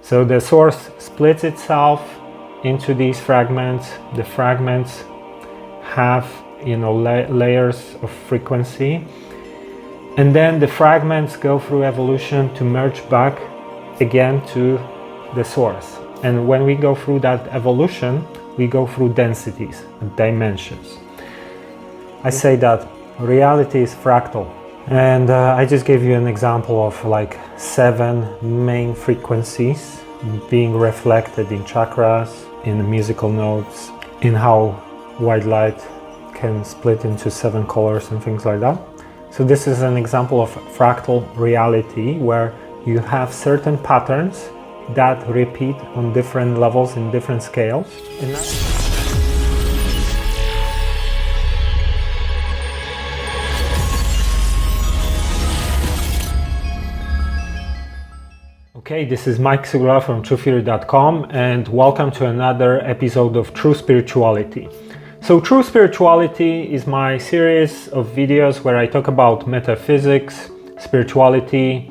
So the source splits itself into these fragments. The fragments have, layers of frequency, and then the fragments go through evolution to merge back again to the source. And when we go through that evolution, we go through densities and dimensions. I say that reality is fractal, and I just gave you an example of like 7 main frequencies being reflected in chakras, in the musical notes, in how white light can split into 7 colors and things like that. So this is an example of fractal reality where you have certain patterns that repeat on different levels in different scales. Okay, this is Mike Sigula from TruthTheory.com, and welcome to another episode of True Spirituality. So True Spirituality is my series of videos where I talk about metaphysics, spirituality,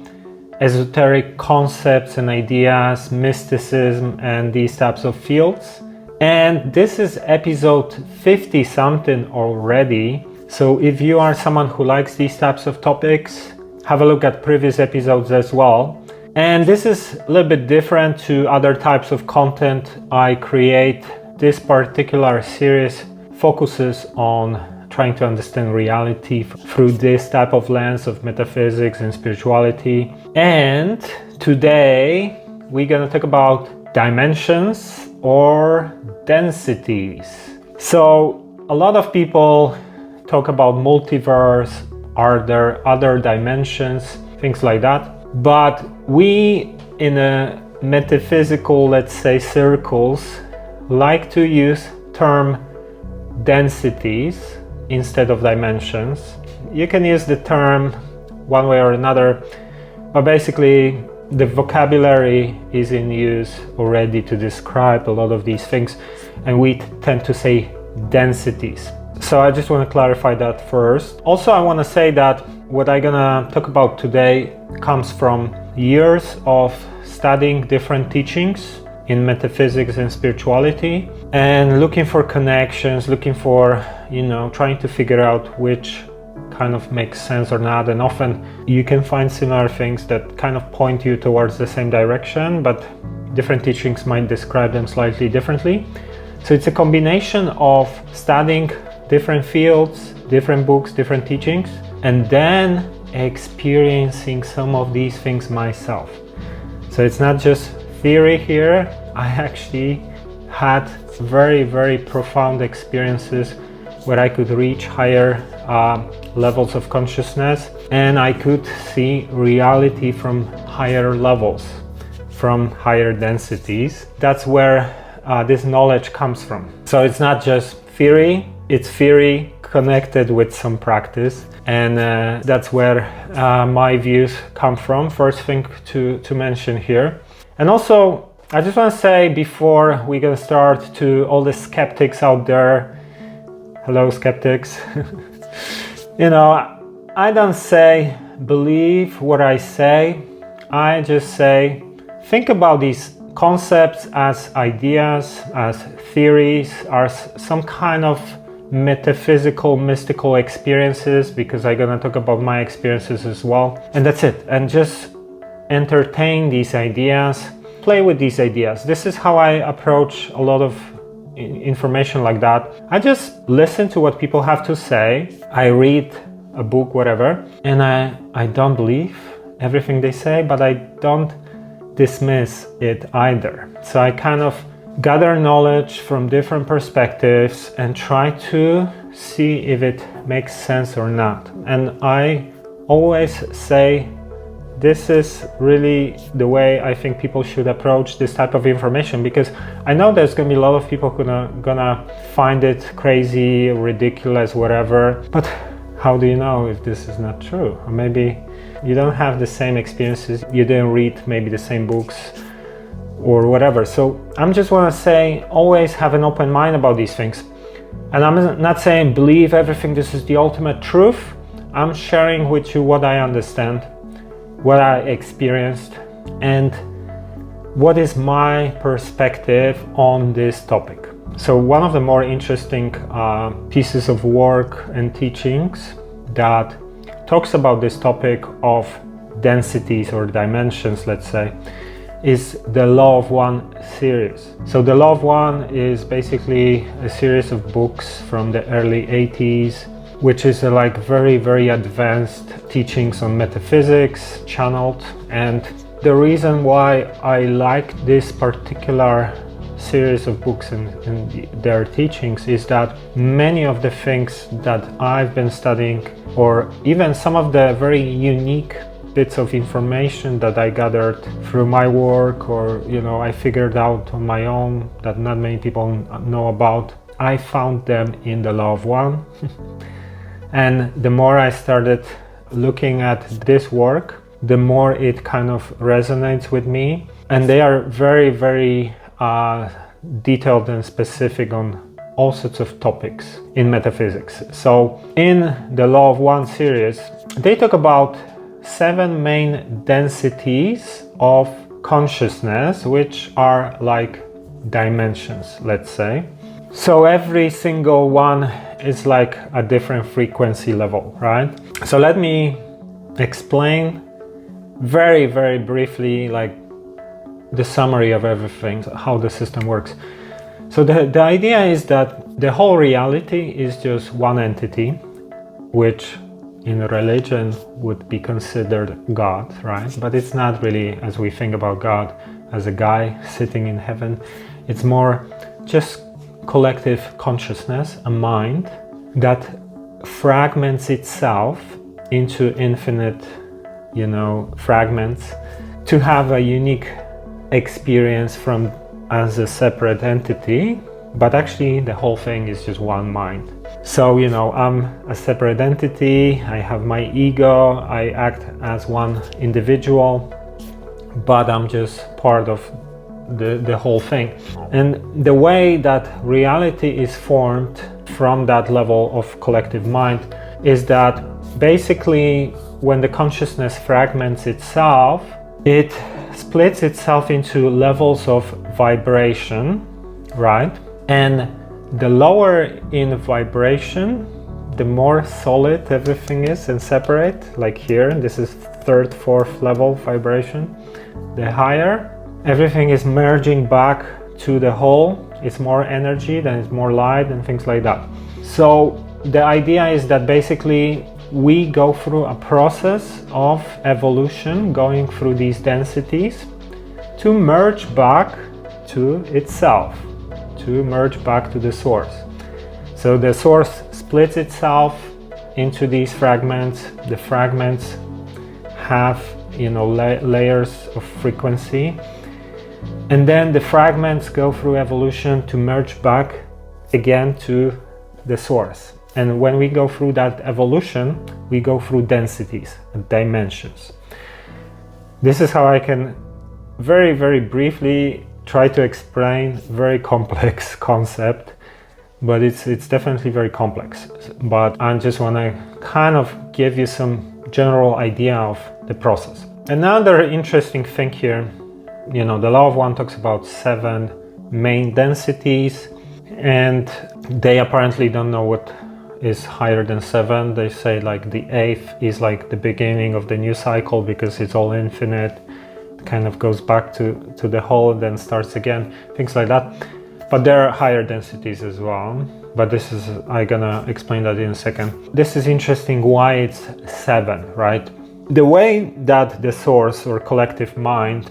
esoteric concepts and ideas, mysticism, and these types of fields. And this is episode 50 something already. So if you are someone who likes these types of topics, have a look at previous episodes as well. And this is a little bit different to other types of content I create. This particular series focuses on trying to understand reality through this type of lens of metaphysics and spirituality. And today we're going to talk about dimensions or densities. So a lot of people talk about multiverse, are there other dimensions, things like that. But we in a metaphysical, let's say, circles like to use term densities instead of dimensions. You can use the term one way or another, but basically the vocabulary is in use already to describe a lot of these things, and we tend to say densities. So I just want to clarify that first. Also, I want to say that what I'm gonna talk about today comes from years of studying different teachings in metaphysics and spirituality and looking for connections, looking for, trying to figure out which kind of makes sense or not. And often you can find similar things that kind of point you towards the same direction, but different teachings might describe them slightly differently. So it's a combination of studying different fields, different books, different teachings, and then experiencing some of these things myself. So it's not just theory here. I actually had very, very profound experiences where I could reach higher levels of consciousness, and I could see reality from higher levels, from higher densities. That's where this knowledge comes from. So it's not just theory, it's theory connected with some practice, and that's where my views come from. First thing to mention here. And also, I just want to say before we're going to start, to all the skeptics out there, hello skeptics, I don't say believe what I say, I just say think about these concepts as ideas, as theories, as some kind of metaphysical, mystical experiences, because I'm gonna talk about my experiences as well. And that's it. And just entertain these ideas, play with these ideas. This is how I approach a lot of information like that. I just listen to what people have to say. I read a book, whatever, and I don't believe everything they say, but I don't dismiss it either. So I kind of gather knowledge from different perspectives and try to see if it makes sense or not. And I always say this is really the way I think people should approach this type of information, because I know there's gonna be a lot of people gonna find it crazy, ridiculous, whatever, but how do you know if this is not true? Or maybe you don't have the same experiences, you didn't read maybe the same books or whatever. So I'm just want to say, always have an open mind about these things. And I'm not saying believe everything, this is the ultimate truth. I'm sharing with you what I understand, what I experienced, and what is my perspective on this topic. So one of the more interesting pieces of work and teachings that talks about this topic of densities or dimensions, let's say, is the Law of One series. So the Law of One is basically a series of books from the early 80s, which is like very, very advanced teachings on metaphysics channeled. And the reason why I like this particular series of books and their teachings is that many of the things that I've been studying, or even some of the very unique bits of information that I gathered through my work, or I figured out on my own that not many people know about, I found them in the Law of One. And the more I started looking at this work, the more it kind of resonates with me. And they are very, very detailed and specific on all sorts of topics in metaphysics. So in the Law of One series, they talk about 7 main densities of consciousness, which are like dimensions, let's say. So every single one is like a different frequency level, right? So let me explain very, very briefly, like the summary of everything, how the system works. So the idea is that the whole reality is just one entity, which in religion would be considered God, right? But it's not really, as we think about God as a guy sitting in heaven. It's more just collective consciousness, a mind that fragments itself into infinite, fragments to have a unique experience from as a separate entity, but actually the whole thing is just one mind. So, I'm a separate entity, I have my ego, I act as one individual, but I'm just part of the whole thing. And the way that reality is formed from that level of collective mind is that basically when the consciousness fragments itself, it splits itself into levels of vibration, right? And the lower in vibration, the more solid everything is and separate, like here, this is 3rd, 4th level vibration. The higher, everything is merging back to the whole. It's more energy, then it's more light and things like that. So the idea is that basically we go through a process of evolution, going through these densities to merge back to itself, to merge back to the source. So the source splits itself into these fragments. The fragments have, layers of frequency. And then the fragments go through evolution to merge back again to the source. And when we go through that evolution, we go through densities and dimensions. This is how I can very, very briefly try to explain very complex concept, but it's definitely very complex. But I just want to kind of give you some general idea of the process. Another interesting thing here, the Law of One talks about 7 main densities, and they apparently don't know what is higher than 7. They say like the 8th is like the beginning of the new cycle because it's all infinite. It kind of goes back to the whole, then starts again, things like that. But there are higher densities as well. But I'm gonna explain that in a second. This is interesting why it's 7, right? The way that the source or collective mind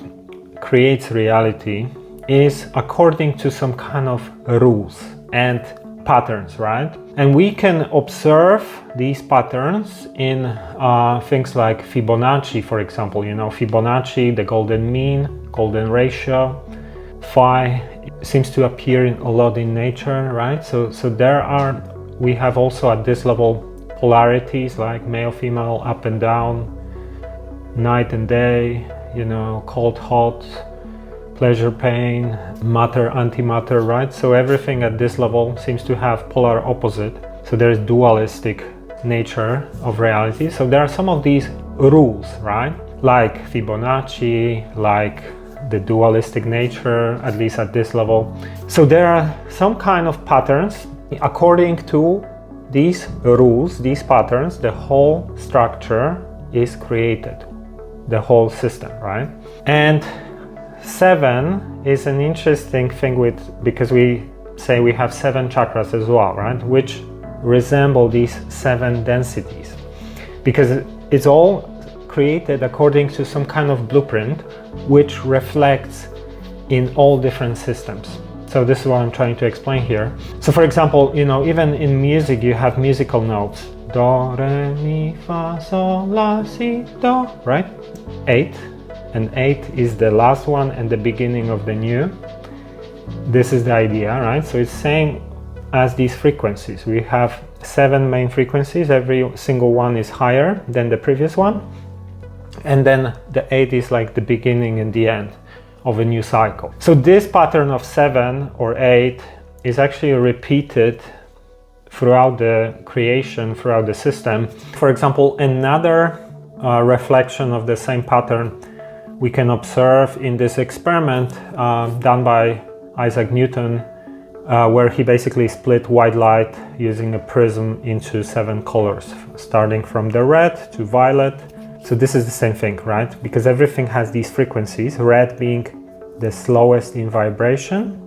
creates reality is according to some kind of rules and patterns, right? And we can observe these patterns in things like Fibonacci, for example. Fibonacci, the golden mean, golden ratio, phi seems to appear a lot in nature, right? So we have also at this level polarities like male, female, up and down, night and day, cold, hot, pleasure, pain, matter, antimatter, right? So everything at this level seems to have polar opposite. So there is dualistic nature of reality. So there are some of these rules, right? Like Fibonacci, like the dualistic nature, at least at this level. So there are some kind of patterns. According to these rules, these patterns, the whole structure is created, the whole system, right? And 7 is an interesting thing because we say we have 7 chakras as well, right? Which resemble these 7 densities, because it's all created according to some kind of blueprint which reflects in all different systems. So this is what I'm trying to explain here. So for example, even in music you have musical notes. Do, re, mi, fa, sol, la, si, do, right? 8. And 8 is the last one and the beginning of the new. This is the idea, right? So it's same as these frequencies. We have 7 main frequencies. Every single one is higher than the previous one. And then the 8 is like the beginning and the end of a new cycle. So this pattern of 7 or 8 is actually repeated throughout the creation, throughout the system. For example, another reflection of the same pattern we can observe in this experiment done by Isaac Newton, where he basically split white light using a prism into 7 colors, starting from the red to violet. So this is the same thing, right? Because everything has these frequencies, red being the slowest in vibration,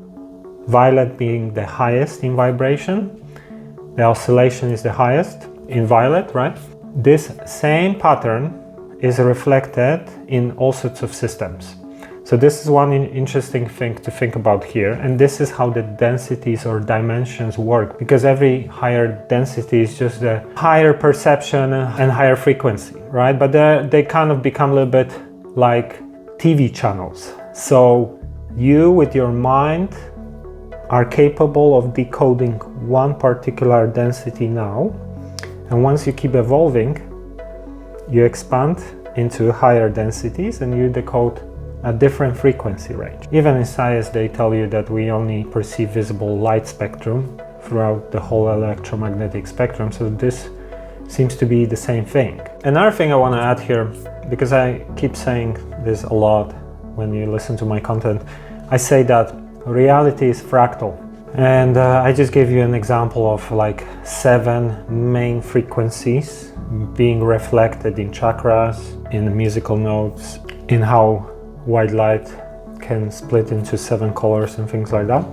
violet being the highest in vibration, the oscillation is the highest in violet, right? This same pattern is reflected in all sorts of systems. So this is one interesting thing to think about here, and this is how the densities or dimensions work, because every higher density is just a higher perception and higher frequency, right? But they kind of become a little bit like TV channels. So you with your mind are capable of decoding one particular density now, and once you keep evolving, you expand into higher densities and you decode a different frequency range. Even in science, they tell you that we only perceive visible light spectrum throughout the whole electromagnetic spectrum. So this seems to be the same thing. Another thing I want to add here, because I keep saying this a lot when you listen to my content, I say that reality is fractal. And I just gave you an example of like 7 main frequencies being reflected in chakras, in musical notes, in how white light can split into 7 colors and things like that.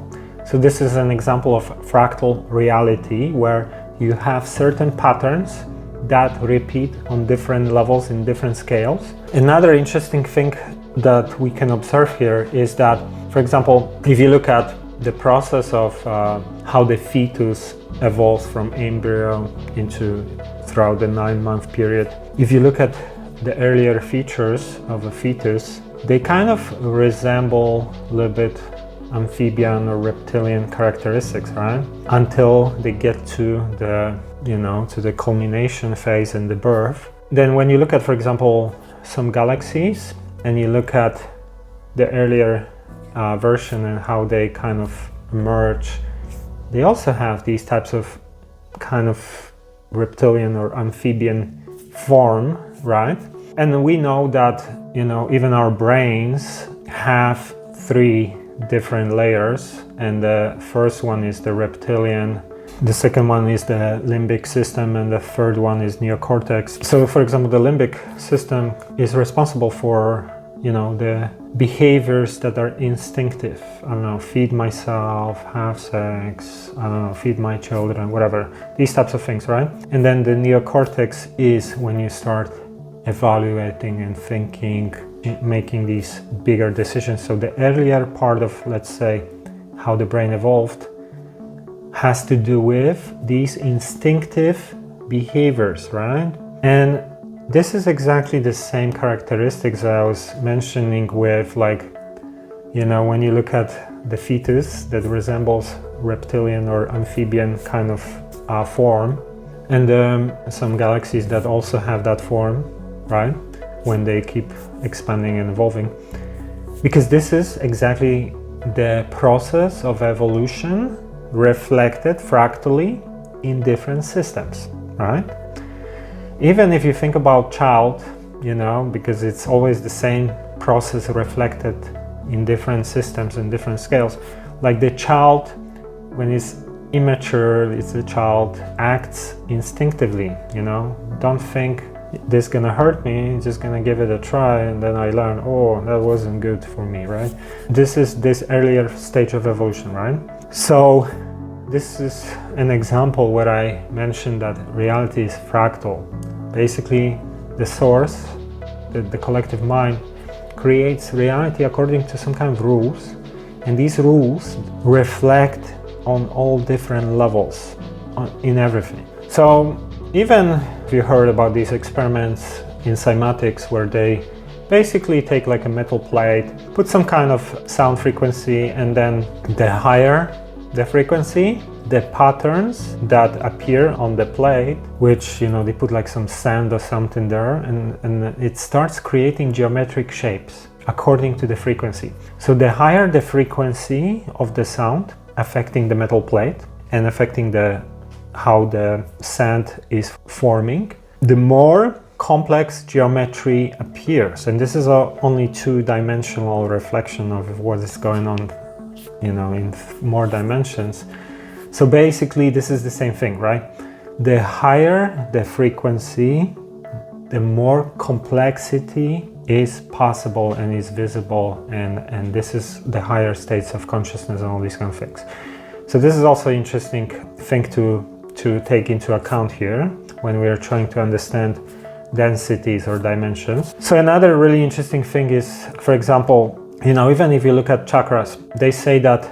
So this is an example of fractal reality where you have certain patterns that repeat on different levels in different scales. Another interesting thing that we can observe here is that, for example, if you look at the process of how the fetus evolves from embryo throughout the 9-month period, if you look at the earlier features of a fetus, they kind of resemble a little bit amphibian or reptilian characteristics, right? Until they get to the culmination phase and the birth. Then when you look at, for example, some galaxies, and you look at the earlier version and how they kind of emerge, they also have these types of kind of reptilian or amphibian form, right? And we know that, even our brains have 3 different layers, and the first one is the reptilian, the second one is the limbic system, and the third one is neocortex. So for example, the limbic system is responsible for, the behaviors that are instinctive. I don't know, feed myself, have sex, I don't know, feed my children, whatever, these types of things, right? And then the neocortex is when you start evaluating and thinking, making these bigger decisions. So the earlier part of, let's say, how the brain evolved has to do with these instinctive behaviors, right? And this is exactly the same characteristics I was mentioning with, like, when you look at the fetus that resembles reptilian or amphibian kind of form, and some galaxies that also have that form, right? When they keep expanding and evolving. Because this is exactly the process of evolution reflected fractally in different systems, right? Even if you think about child, because it's always the same process reflected in different systems and different scales. Like the child, when he's immature, it's a child, acts instinctively, don't think this is gonna hurt me, just gonna give it a try, and then I learn, oh, that wasn't good for me, right? This is this earlier stage of evolution, right? So this is an example where I mentioned that reality is fractal. Basically, the source, the collective mind, creates reality according to some kind of rules, and these rules reflect on all different levels in everything. So even if you heard about these experiments in cymatics where they basically take like a metal plate, put some kind of sound frequency, and then the higher the frequency, the patterns that appear on the plate, which they put like some sand or something there, and it starts creating geometric shapes according to the frequency. So the higher the frequency of the sound affecting the metal plate and affecting how the sand is forming, the more complex geometry appears. And this is only two-dimensional reflection of what is going on, in more dimensions. So basically, this is the same thing, right? The higher the frequency, the more complexity is possible and is visible, and this is the higher states of consciousness and all these kind of things. So this is also an interesting thing to take into account here when we are trying to understand densities or dimensions. So another really interesting thing is, for example, even if you look at chakras, they say that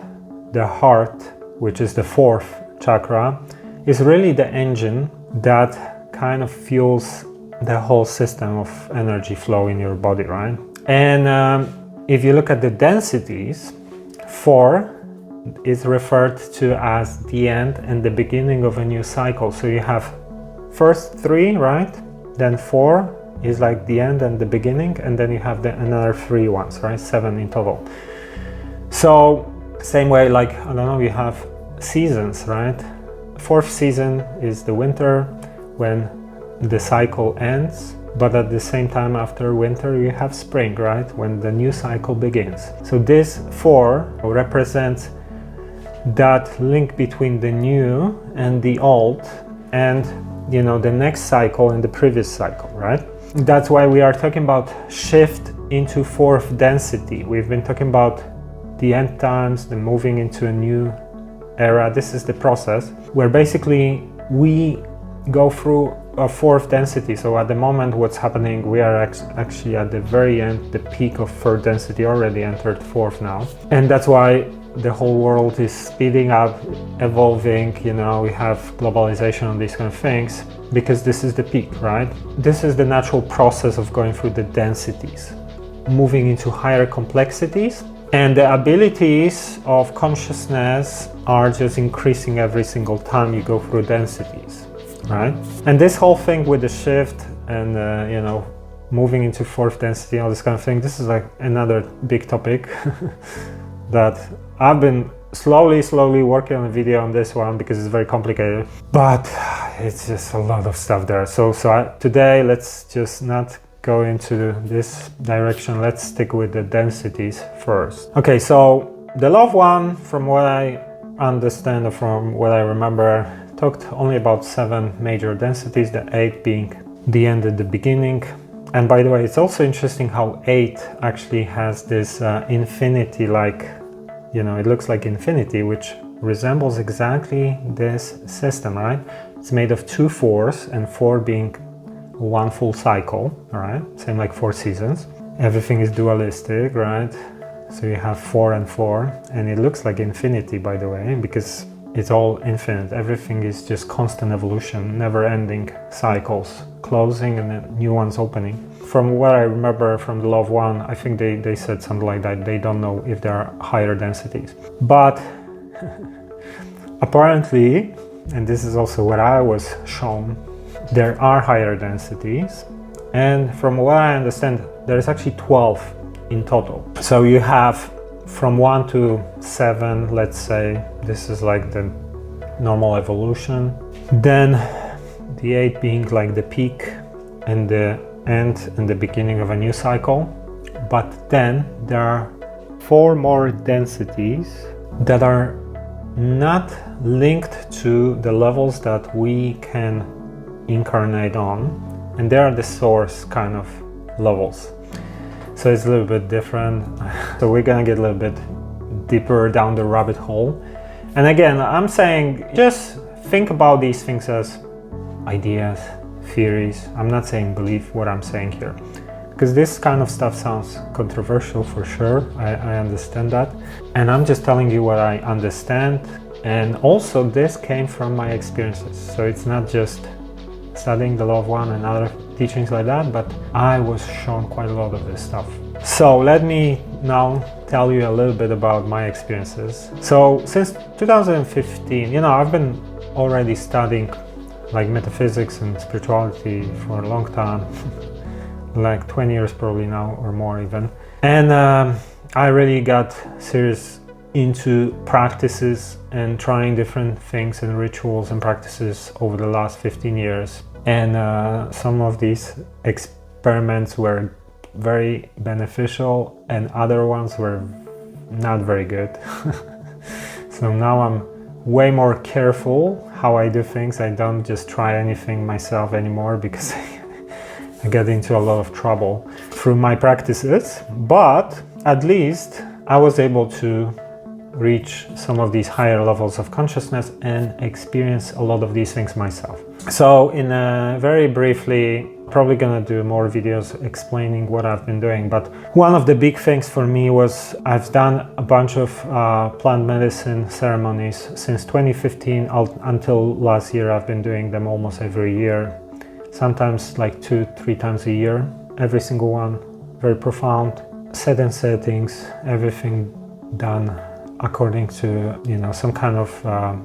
the heart, which is the fourth chakra, is really the engine that kind of fuels the whole system of energy flow in your body, right? And if you look at the densities, 4 is referred to as the end and the beginning of a new cycle. So you have first 3, right? Then 4 is like the end and the beginning, and then you have another 3 ones, right? 7 in total. So same way, like, I don't know, you have seasons, right? 4th season is the winter, when the cycle ends, but at the same time after winter you have spring, right? When the new cycle begins. So this 4 represents that link between the new and the old, and the next cycle and the previous cycle, right? That's why we are talking about shift into 4th density. We've been talking about the end times, the moving into a new era. This is the process where basically we go through a 4th density. So at the moment what's happening, we are actually at the very end, the peak of 3rd density, already entered 4th now. And that's why the whole world is speeding up, evolving, we have globalization and these kind of things, because this is the peak, right? This is the natural process of going through the densities, moving into higher complexities, and the abilities of consciousness are just increasing every single time you go through densities, right? And this whole thing with the shift and moving into 4th density, all this kind of thing, this is like another big topic that I've been slowly working on a video on this one, because it's very complicated, but it's just a lot of stuff there. So today let's just not go into this direction. Let's stick with the densities first. Okay, so the law of one, from what I understand or from what I remember, talked only about 7 major densities, the 8 being the end and the beginning. And by the way, it's also interesting how 8 actually has this infinity, like, it looks like infinity, which resembles exactly this system, right? It's made of 2 4s, and 4 being 1 full cycle, all right? Same like 4 seasons. Everything is dualistic, right? So you have 4 and 4, and it looks like infinity, by the way, because it's all infinite. Everything is just constant evolution, never-ending cycles, closing and then new ones opening. From what I remember from the law of one, I think they said something like that. They don't know if there are higher densities. But apparently, and this is also what I was shown, there are higher densities. And from what I understand, there is actually 12 in total. So you have from 1 to 7, let's say, this is like the normal evolution. Then the 8 being like the peak and the end and the beginning of a new cycle. But then there are 4 more densities that are not linked to the levels that we can incarnate on, and they are the source kind of levels. So it's a little bit different. So we're gonna get a little bit deeper down the rabbit hole. And again, I'm saying just think about these things as ideas, theories. I'm not saying believe what I'm saying here, because this kind of stuff sounds controversial for sure. I understand that. And I'm just telling you what I understand. And also this came from my experiences. So it's not just studying the law of one and other teachings like that, but I was shown quite a lot of this stuff. So let me now tell you a little bit about my experiences. So since 2015, I've been already studying like metaphysics and spirituality for a long time, like 20 years probably now or more even. And I really got serious into practices and trying different things and rituals and practices over the last 15 years. And some of these experiments were very beneficial and other ones were not very good. So now I'm way more careful how I do things. I don't just try anything myself anymore because I get into a lot of trouble through my practices. But at least I was able to reach some of these higher levels of consciousness and experience a lot of these things myself. So very briefly, probably gonna do more videos explaining what I've been doing, but one of the big things for me was I've done a bunch of plant medicine ceremonies since 2015 until last year. I've been doing them almost every year, sometimes like 2-3 times a year, every single one, very profound, set and settings, everything done according to some kind of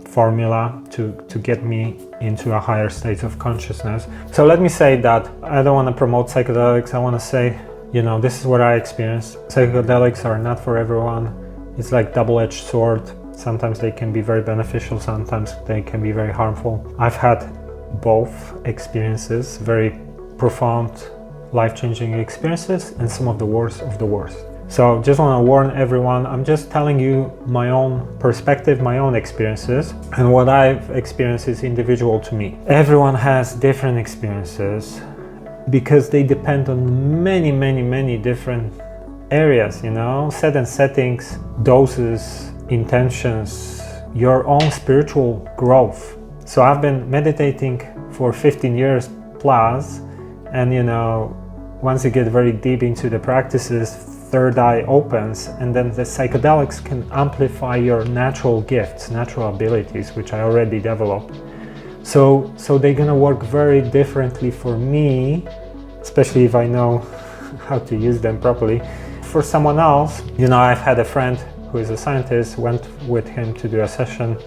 formula to get me into a higher state of consciousness. So let me say that I don't want to promote psychedelics. I want to say, this is what I experienced. Psychedelics are not for everyone. It's like double-edged sword. Sometimes they can be very beneficial, sometimes they can be very harmful. I've had both experiences, very profound, life-changing experiences, and some of the worst of the worst. So just want to warn everyone, I'm just telling you my own perspective, my own experiences, and what I've experienced is individual to me. Everyone has different experiences because they depend on many different areas, set and settings, doses, intentions, your own spiritual growth. So I've been meditating for 15 years plus, and once you get very deep into the practices, third eye opens, and then the psychedelics can amplify your natural gifts, natural abilities, which I already developed. So they're gonna work very differently for me, especially if I know how to use them properly. For someone else, I've had a friend who is a scientist, went with him to do a session.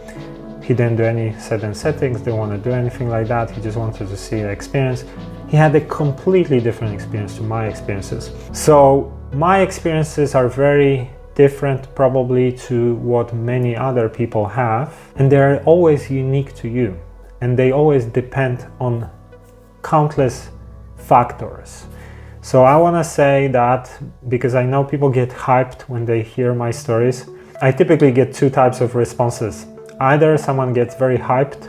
He didn't do any set and settings, didn't want to do anything like that. He just wanted to see the experience. He had a completely different experience to my experiences. So my experiences are very different probably to what many other people have, and they're always unique to you, and they always depend on countless factors. So I want to say that because I know people get hyped when they hear my stories. I typically get 2 types of responses. Either someone gets very hyped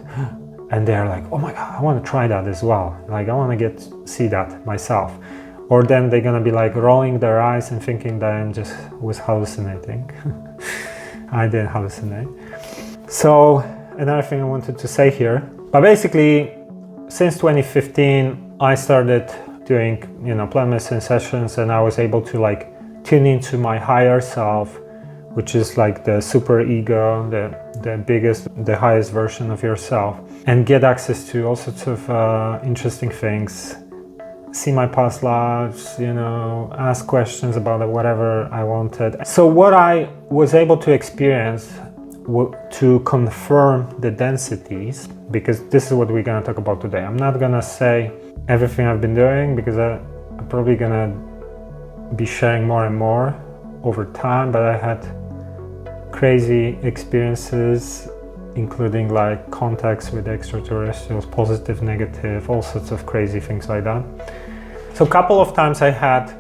and they're like, oh my God, I want to try that as well. Like I want to see that myself. Or then they're gonna be like rolling their eyes and thinking that I just was hallucinating. I didn't hallucinate. So another thing I wanted to say here, but basically since 2015, I started doing, plant medicine sessions, and I was able to like tune into my higher self, which is like the super ego, the biggest, the highest version of yourself, and get access to all sorts of interesting things. See my past lives, ask questions about whatever I wanted. So what I was able to experience to confirm the densities, because this is what we're gonna talk about today. I'm not gonna say everything I've been doing because I'm probably gonna be sharing more and more over time, but I had crazy experiences, including like contacts with extraterrestrials, positive, negative, all sorts of crazy things like that. So a couple of times I had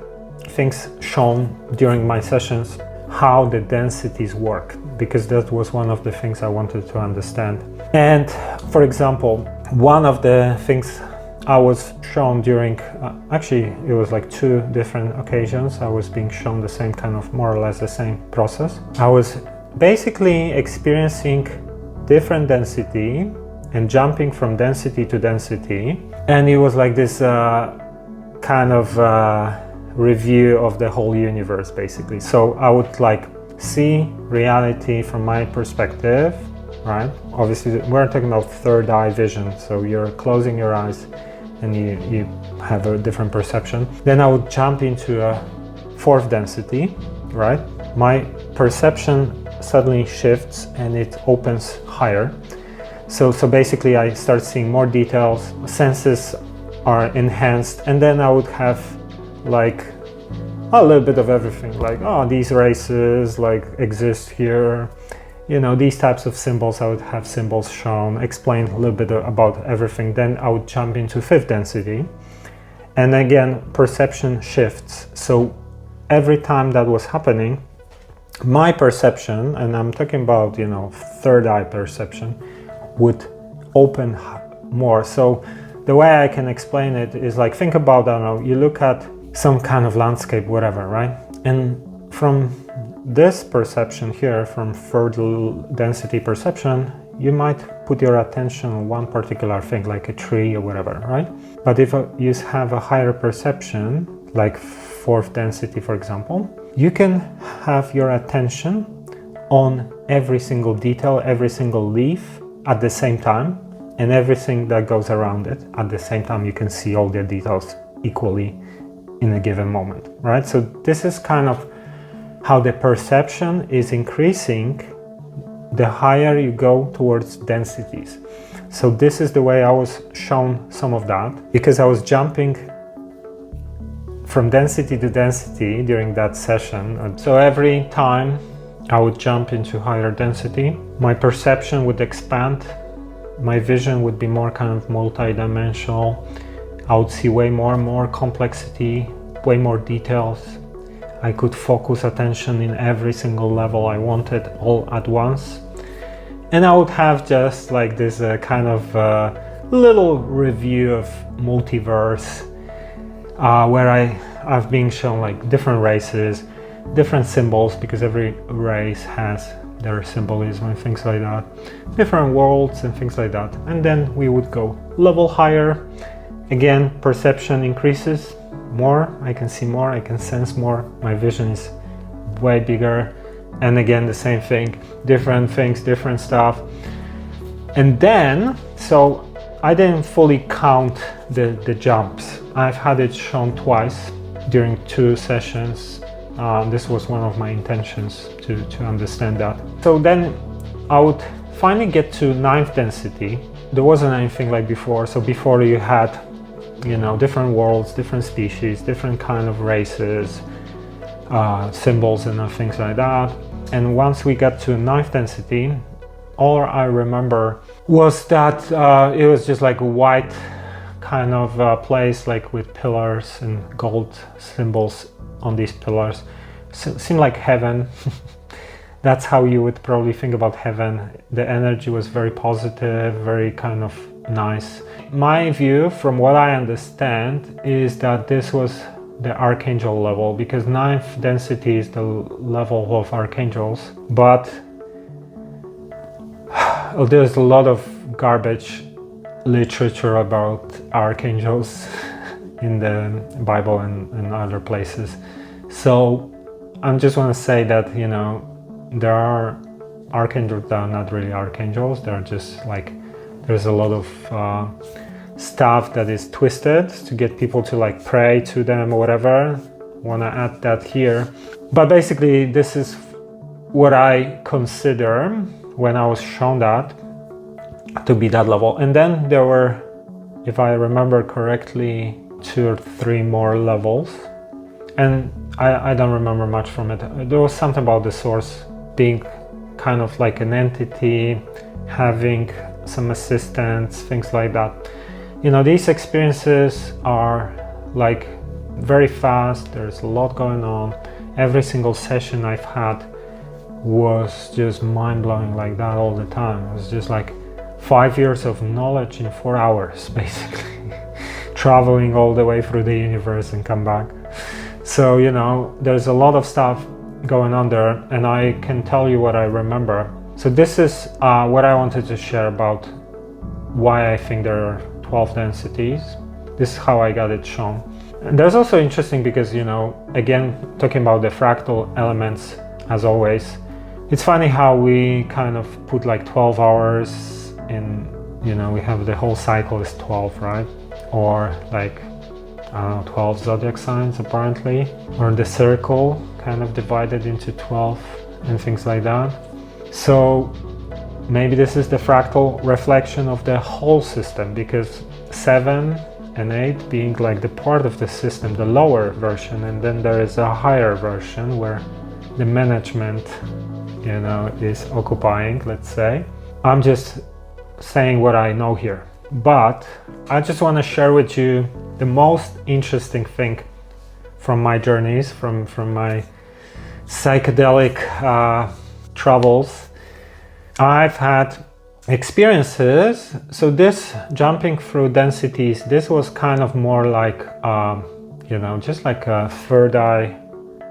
things shown during my sessions, how the densities work, because that was one of the things I wanted to understand. And for example, one of the things I was shown during, actually it was like 2 different occasions, I was being shown the same kind of, more or less the same process. I was basically experiencing different density and jumping from density to density, and it was like this kind of review of the whole universe basically. So I would like see reality from my perspective, right? Obviously we're talking about third eye vision, so you're closing your eyes and you have a different perception. Then I would jump into a 4th density, right? My perception suddenly shifts and it opens higher. So basically I start seeing more details, senses are enhanced, and then I would have like a little bit of everything, like, oh, these races like exist here, you know, these types of symbols. I would have symbols shown, explain a little bit about everything. Then I would jump into 5th density, and again perception shifts. So every time that was happening, my perception, and I'm talking about, you know, third eye perception, would open more. So the way I can explain it is like, think about, I don't know, you look at some kind of landscape, whatever, right? And from this perception here, from 3rd density perception, you might put your attention on one particular thing, like a tree or whatever, right? But if you have a higher perception, like 4th density, for example, you can have your attention on every single detail, every single leaf at the same time, and everything that goes around it at the same time. You can see all the details equally in a given moment, right? So this is kind of how the perception is increasing the higher you go towards densities. So this is the way I was shown some of that, because I was jumping from density to density during that session. And so every time I would jump into higher density, my perception would expand, my vision would be more kind of multi-dimensional. I would see way more and more complexity, way more details. I could focus attention in every single level I wanted all at once. And I would have just like this kind of little review of Multiverse, where I've been shown like different races, different symbols, because every race has their symbolism and things like that, different worlds and things like that. And then we would go level higher. Again, perception increases more, I can see more, I can sense more, my vision is way bigger. And again, the same thing, different things, different stuff. And then, so I didn't fully count the jumps. I've had it shown twice during 2 sessions. This was one of my intentions to understand that. So then I would finally get to 9th density. There wasn't anything like before. So before you had, you know, different worlds, different species, different kind of races, symbols and things like that. And once we got to 9th density, all I remember was that it was just like a white kind of place, like with pillars and gold symbols on these pillars. Seemed like heaven. That's how you would probably think about heaven. The energy was very positive, very kind of nice. My view, from what I understand, is that this was the archangel level, because 9th density is the level of archangels, but there's a lot of garbage literature about archangels in the Bible and other places. So I just want to say that, you know, there are archangels that are not really archangels. They're just like, there's a lot of stuff that is twisted to get people to like pray to them or whatever. Want to add that here. But basically this is what I consider when I was shown that to be that level. And then there were, if I remember correctly, 2 or 3 more levels. And I don't remember much from it. There was something about the source being kind of like an entity, having some assistants, things like that. You know, these experiences are like very fast, there's a lot going on, every single session I've had was just mind-blowing like that all the time. It was just like 5 years of knowledge in 4 hours, basically. Traveling all the way through the universe and come back. So, you know, there's a lot of stuff going on there, and I can tell you what I remember. So this is what I wanted to share about why I think there are 12 densities. This is how I got it shown. And there's also interesting because, you know, again, talking about the fractal elements, as always, it's funny how we kind of put like 12 hours in, you know, we have the whole cycle is 12, right? Or like, I don't know, 12 zodiac signs apparently, or the circle kind of divided into 12 and things like that. So maybe this is the fractal reflection of the whole system, because 7 and 8 being like the part of the system, the lower version, and then there is a higher version where the management, you know, is occupying, let's say. I'm just saying what I know here, but I just want to share with you the most interesting thing from my journeys, from my psychedelic travels. I've had experiences. So this jumping through densities, this was kind of more like, you know, just like a third eye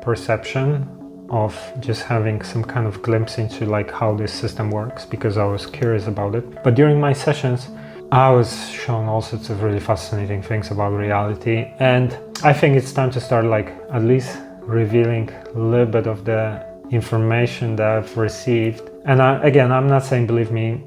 perception of just having some kind of glimpse into like how this system works, because I was curious about it. But during my sessions, I was shown all sorts of really fascinating things about reality, and I think it's time to start like at least revealing a little bit of the information that I've received. And again, I'm not saying believe me,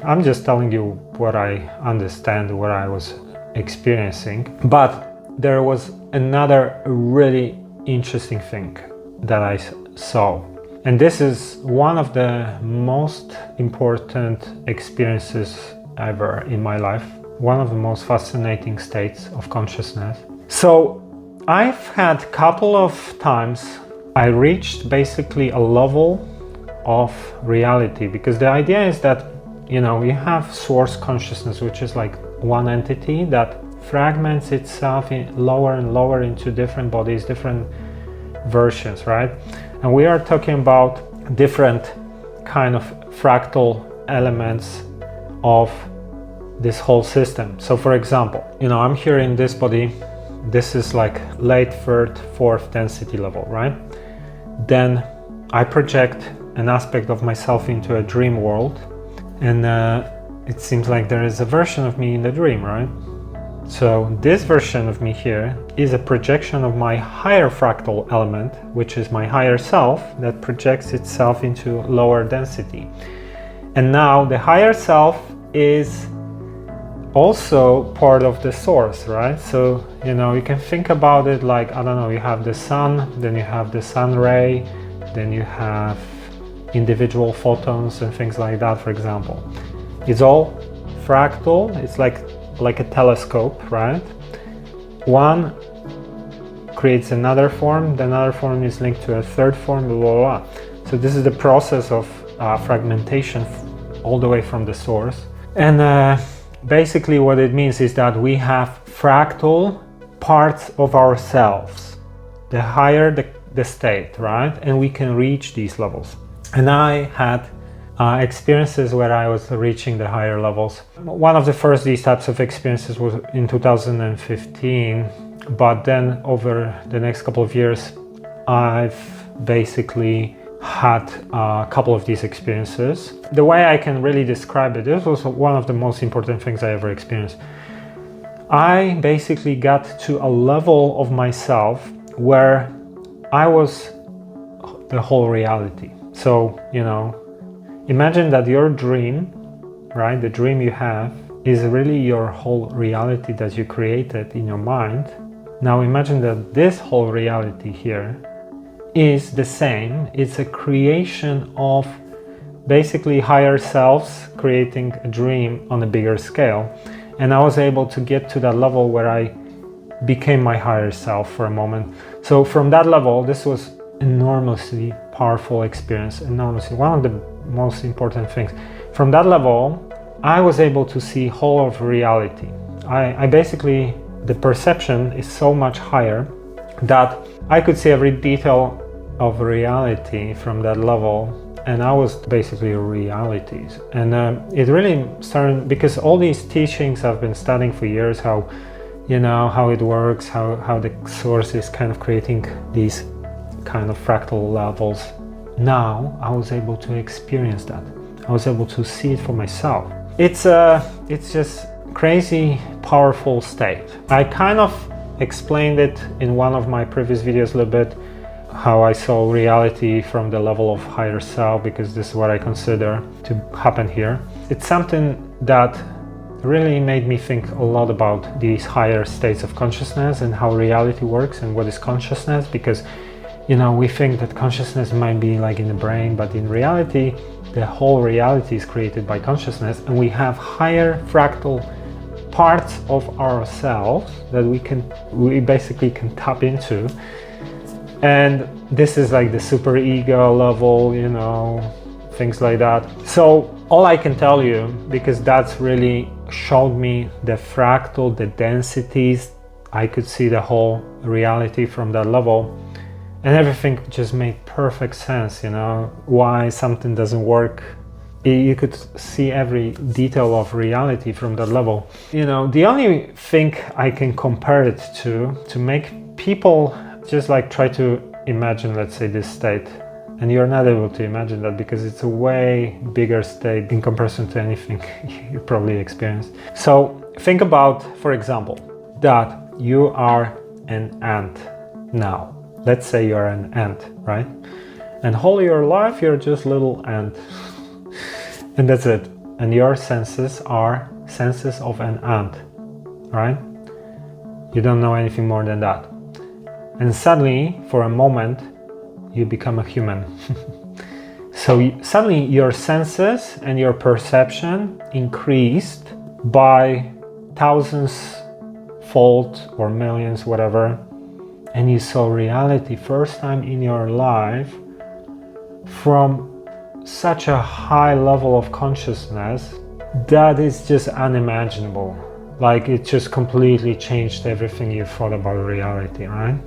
I'm just telling you what I understand, what I was experiencing. But there was another really interesting thing that I saw. And this is one of the most important experiences ever in my life. One of the most fascinating states of consciousness. So I've had a couple of times I reached basically a level of reality, because the idea is that, you know, we have source consciousness, which is like one entity that fragments itself in lower and lower into different bodies, different versions, right? And we are talking about different kind of fractal elements of this whole system. So for example, you know, I'm here in this body. This is like late third, fourth density level, right? Then I project an aspect of myself into a dream world, and it seems like there is a version of me in the dream, right? So this version of me here is a projection of my higher fractal element, which is my higher self, that projects itself into lower density. And now the higher self is also part of the source, right? So, you know, you can think about it like, I don't know, you have the sun, then you have the sun ray, then you have individual photons and things like that, for example. It's all fractal. It's like a telescope, right? One creates another form, the another form is linked to a third form, blah, blah, blah. So this is the process of fragmentation all the way from the source. And basically what it means is that we have fractal parts of ourselves, the higher the state, right? And we can reach these levels. And I had experiences where I was reaching the higher levels. One of the first these types of experiences was in 2015, but then over the next couple of years, I've basically had a couple of these experiences. The way I can really describe it, this was one of the most important things I ever experienced. I basically got to a level of myself where I was the whole reality. So, you know, imagine that your dream, right, the dream you have, is really your whole reality that you created in your mind. Now imagine that this whole reality here is the same. It's a creation of basically higher selves creating a dream on a bigger scale. And I was able to get to that level where I became my higher self for a moment. So from that level, this was enormously powerful experience, enormously, one of the most important things. From that level, I was able to see whole of reality. I basically, the perception is so much higher that I could see every detail of reality from that level, and I was basically realities. And it really started because all these teachings I've been studying for years, how how it works, how the source is kind of creating these kind of fractal levels. Now I was able to experience that. I was able to see it for myself. It's just crazy powerful state. I kind of explained it in one of my previous videos a little bit, how I saw reality from the level of higher self, because this is what I consider to happen here. It's something that really made me think a lot about these higher states of consciousness and how reality works and what is consciousness, because we think that consciousness might be like in the brain, but in reality the whole reality is created by consciousness, and we have higher fractal parts of ourselves that we basically can tap into. And this is like the super ego level, things like that. So all I can tell you, because that's really showed me the fractal, the densities, I could see the whole reality from that level, and everything just made perfect sense, why something doesn't work. You could see every detail of reality from that level. The only thing I can compare it to make people just like try to imagine, let's say, this state, and you're not able to imagine that because it's a way bigger state in comparison to anything you probably experienced. So think about, for example, that you are an ant now. Let's say you're an ant, right? And whole your life you're just little ant. And that's it. And your senses are senses of an ant, right? You don't know anything more than that. And suddenly, for a moment, you become a human. So suddenly your senses and your perception increased by thousands fold or millions, whatever. And you saw reality first time in your life from such a high level of consciousness that is just unimaginable. Like it just completely changed everything you thought about reality, right?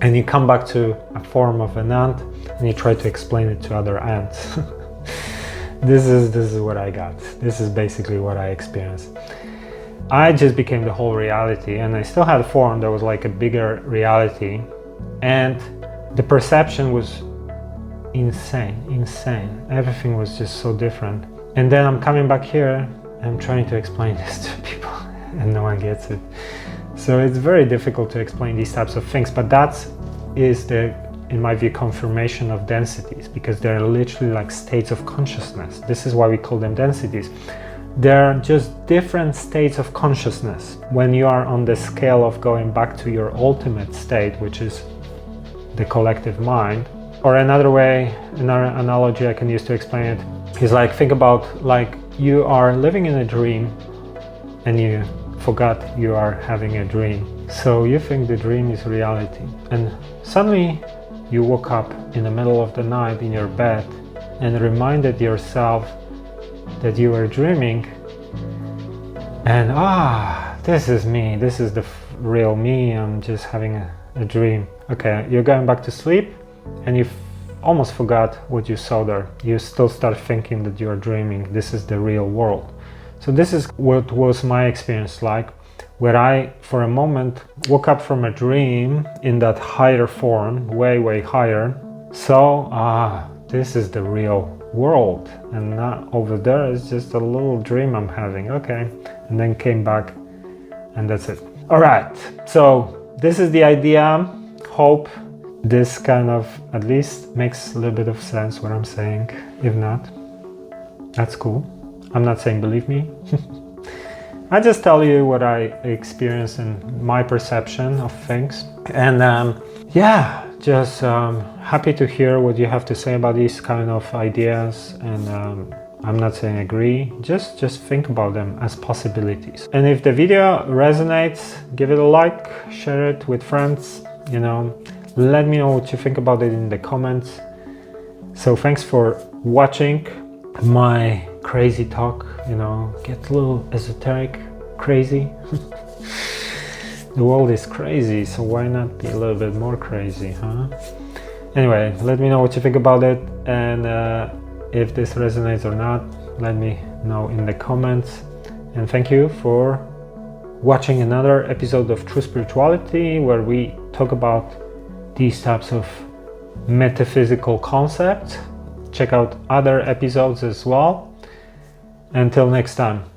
And you come back to a form of an ant and you try to explain it to other ants. This is what I got. This is basically what I experienced. I just became the whole reality, and I still had a form that was like a bigger reality, and the perception was insane. Everything was just so different. And then I'm coming back here and I'm trying to explain this to people and no one gets it. So it's very difficult to explain these types of things, but that is in my view, confirmation of densities, because they're literally like states of consciousness. This is why we call them densities. They're just different states of consciousness. When you are on the scale of going back to your ultimate state, which is the collective mind, or another analogy I can use to explain it is like, think about like you are living in a dream and you forgot you are having a dream. So you think the dream is reality, and suddenly you woke up in the middle of the night in your bed and reminded yourself that you were dreaming, and this is me, this is the real me, I'm just having a dream. Okay, you're going back to sleep and you almost forgot what you saw there. You still start thinking that you're dreaming. This is the real world. So this is what was my experience like, where I for a moment woke up from a dream in that higher form, way higher. So this is the real world, and not over there is just a little dream I'm having. Okay, and then came back, and that's it. All right, so this is the idea. Hope this kind of at least makes a little bit of sense what I'm saying. If not, that's cool. I'm not saying believe me. I just tell you what I experience and my perception of things. And just happy to hear what you have to say about these kind of ideas. And I'm not saying agree, just think about them as possibilities. And if the video resonates, give it a like, share it with friends, let me know what you think about it in the comments. So thanks for watching my crazy talk, get a little esoteric, crazy. The world is crazy, so why not be a little bit more crazy, huh? Anyway, let me know what you think about it, and if this resonates or not, let me know in the comments. And thank you for watching another episode of True Spirituality, where we talk about these types of metaphysical concepts. Check out other episodes as well. Until next time.